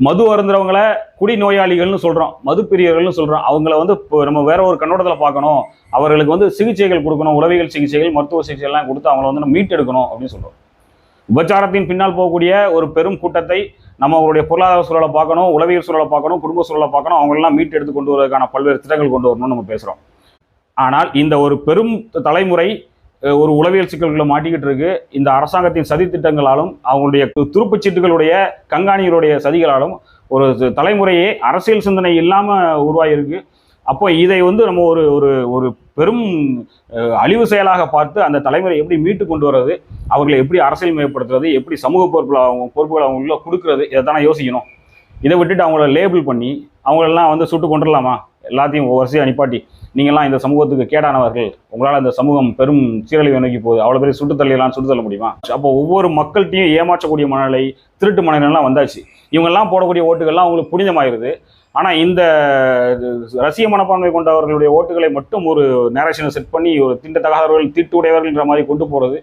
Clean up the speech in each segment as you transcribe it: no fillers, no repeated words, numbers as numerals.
மது அருந்துறவங்களை குடி நோயாளிகள்னு சொல்றோம், மது பிரியர்கள்னு சொல்றோம். அவங்கள வந்து நம்ம வேற ஒரு கண்ணோட்டத்தில் பார்க்கணும், அவர்களுக்கு வந்து சிகிச்சைகள் கொடுக்கணும், உளவியல் சிகிச்சைகள், மருத்துவ சிகிச்சை எல்லாம் கொடுத்து அவங்கள வந்து நம்ம மீட்டெடுக்கணும் அப்படின்னு சொல்றோம். விபச்சாரத்தின் பின்னால் போகக்கூடிய ஒரு பெரும் கூட்டத்தை நம்ம அவருடைய பொருளாதார சூழலை பார்க்கணும், உளவியல் சூழலை பார்க்கணும், குடும்ப சூழலை பார்க்கணும், அவங்களெல்லாம் மீட்டெடுத்து கொண்டு வருவதற்கான பல்வேறு திட்டங்கள் கொண்டு வரணும்னு நம்ம பேசுறோம். ஆனால் இந்த ஒரு பெரும் தலைமுறை ஒரு உளவியல் சிக்கல்களை மாட்டிக்கிட்டு இருக்கு. இந்த அரசாங்கத்தின் சதி திட்டங்களாலும் அவங்களுடைய துருப்புச் சீட்டுகளுடைய கண்காணிகளுடைய சதிகளாலும் ஒரு தலைமுறையே அரசியல் சிந்தனை இல்லாம உருவாகியிருக்கு. அப்போ இதை வந்து நம்ம ஒரு ஒரு ஒரு பெரும் அழிவு செயலாக பார்த்து அந்த தலைமுறை எப்படி மீட்டு கொண்டு வர்றது, அவர்களை எப்படி அரசியல் மயப்படுத்துறது, எப்படி சமூக பொறுப்புகளை அவங்கள கொடுக்கறது, இதை தானே யோசிக்கணும். இதை விட்டுட்டு அவங்கள லேபிள் பண்ணி அவங்களெல்லாம் வந்து சுட்டு கொண்டுடலாமா, எல்லாத்தையும் வரிசையாக அனுப்பாட்டி நீங்கள்லாம் இந்த சமூகத்துக்கு கேடானவர்கள், உங்களால் இந்த சமூகம் பெரும் சீரழிவை நோக்கி போகுது, அவ்வளோ பெரிய சுட்டு தள்ள முடியுமா? அப்போ ஒவ்வொரு மக்கள்கிட்டையும் ஏமாற்றக்கூடிய மனநிலை, திருட்டு மனநிலைலாம் வந்தாச்சு. இவங்கெல்லாம் போடக்கூடிய ஓட்டுகள்லாம் அவங்களுக்கு புனிதமாயிருது. ஆனால் இந்த ரசிய மனப்பான்மை கொண்டவர்களுடைய ஓட்டுகளை மட்டும் ஒரு நேரேஷனை செட் பண்ணி ஒரு தீண்டத்தகாதவர்கள், தீட்டுடையவர்கள்ன்ற மாதிரி கொண்டு போகிறது,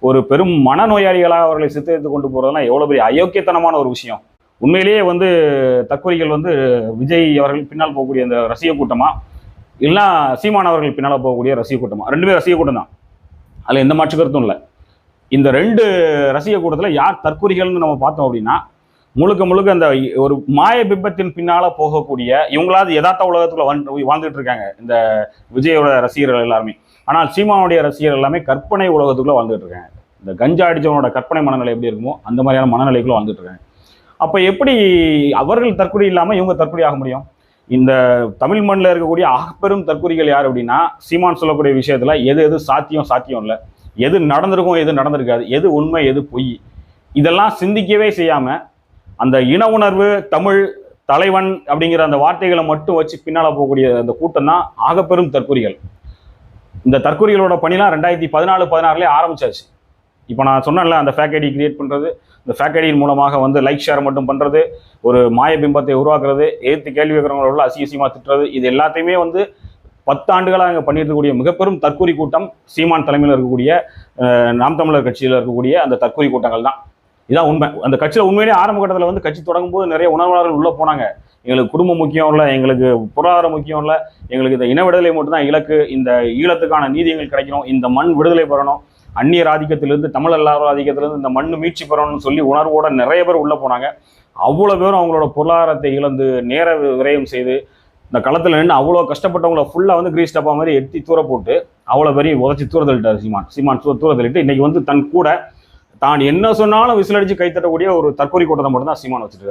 ஒரு பெரும் மனநோயாளிகளாக அவர்களை சித்தரித்து கொண்டு போகிறதுலாம் எவ்வளோ பெரிய அயோக்கியத்தனமான ஒரு விஷயம். உண்மையிலேயே வந்து தற்கொலைகள் வந்து விஜய் அவர்கள் பின்னால் போகக்கூடிய அந்த ரசிக கூட்டமா, இல்லைன்னா சீமான் அவர்கள் பின்னால் போகக்கூடிய ரசிக கூட்டமா? ரெண்டுமே ரசிக கூட்டம் தான், அதில் எந்த மாற்று கருத்தும் இல்லை. இந்த ரெண்டு ரசிக கூட்டத்தில் யார் தற்கொலைகள்னு நம்ம பார்த்தோம் அப்படின்னா, முழுக்க முழுக்க அந்த ஒரு மாய பிம்பத்தின் பின்னால போகக்கூடிய இவங்களாவது யதார்த்த உலகத்துக்குள்ள வாழ்ந்துட்டு இருக்காங்க இந்த விஜயோட ரசிகர்கள் எல்லாருமே. ஆனால் சீமானுடைய ரசிகர்கள் எல்லாமே கற்பனை உலகத்துக்குள்ள வாழ்ந்துட்டு இருக்காங்க. இந்த கஞ்சா அடிச்சவனோட கற்பனை மனநிலை எப்படி இருக்குமோ அந்த மாதிரியான மனநிலைக்குள்ள வாழ்ந்துட்டு இருக்காங்க. அப்ப எப்படி அவர்கள் தற்கொலை இல்லாம இவங்க தற்கொலை ஆக முடியும்? இந்த தமிழ் மண்ணில் இருக்கக்கூடிய ஆகப்பெரும் தற்கொலைகள் யார் அப்படின்னா, சீமான் சொல்லக்கூடிய விஷயத்துல எது எது சாத்தியம் இல்லை, எது நடந்திருக்கும் எது நடந்திருக்காது, எது உண்மை எது பொய், இதெல்லாம் சிந்திக்கவே செய்யாம அந்த இன உணர்வு, தமிழ் தலைவன் அப்படிங்கிற அந்த வார்த்தைகளை மட்டும் வச்சு பின்னால போகக்கூடிய அந்த கூட்டம் தான் ஆகப்பெரும் தற்கொலைகள். இந்த தற்கொலைகளோட பணிலாம் 2014-16 ஆரம்பிச்சாச்சு. இப்போ நான் சொன்னேன்ல, அந்த ஃபேக் ஐடி கிரியேட் பண்ணுறது, இந்த ஃபேக் ஐடியின் மூலமாக வந்து லைக் ஷேர் மட்டும் பண்ணுறது, ஒரு மாய பிம்பத்தை உருவாக்குறது, எதிர்த்து கேள்வி கேட்குறவங்களோட அசிங்கமாக திட்டுறது, இது எல்லாத்தையுமே வந்து 10 ஆண்டுகளாக அங்கே பண்ணிட்டு இருக்கக்கூடிய மிகப்பெரும் தற்கொலை கூட்டம் சீமான் தலைமையில் இருக்கக்கூடிய நாம் தமிழர் கட்சியில் இருக்கக்கூடிய அந்த தற்கொலை கூட்டங்கள் தான். இதான் உண்மை. அந்த கட்சியில் உண்மையிலேயே ஆரம்ப கட்டத்தில் வந்து கட்சி தொடங்கும் போது நிறைய உணர்வாளர்கள் உள்ளே போனாங்க. எங்களுக்கு குடும்பம் முக்கியம் இல்லை, எங்களுக்கு பொருளாதாரம் முக்கியம் இல்லை, எங்களுக்கு இந்த இன விடுதலை மட்டும்தான் இலக்கு, இந்த ஈழத்துக்கான நீதிகள் கிடைக்கணும், இந்த மண் விடுதலை பெறணும், அந்நியர் ஆதிக்கத்திலிருந்து தமிழ் எல்லாரும் ஆதிக்கத்திலிருந்து இந்த மண் மீட்சி பெறணும்னு சொல்லி உணர்வோட நிறைய பேர் உள்ளே போனாங்க. அவ்வளோ பேரும் அவங்களோட பொருளாதாரத்தை இழந்து நேர விரயம் செய்து இந்த களத்தில் நின்று அவ்வளோ கஷ்டப்பட்டவங்கள ஃபுல்லாக வந்து கிரீஸ் டப்பா மாதிரி எத்தி தூர போட்டு அவ்வளோ பெரிய உதச்சி தூர தள்ளிட்டார் சீமான் தூர தள்ளிட்டு இன்னைக்கு வந்து தன் கூட தான் என்ன சொன்னாலும் விசிலடிச்சு கைத்தட்டக்கூடிய ஒரு தற்கொலை கூட்டத்தை மட்டும் தான் சீமான் வச்சுட்டு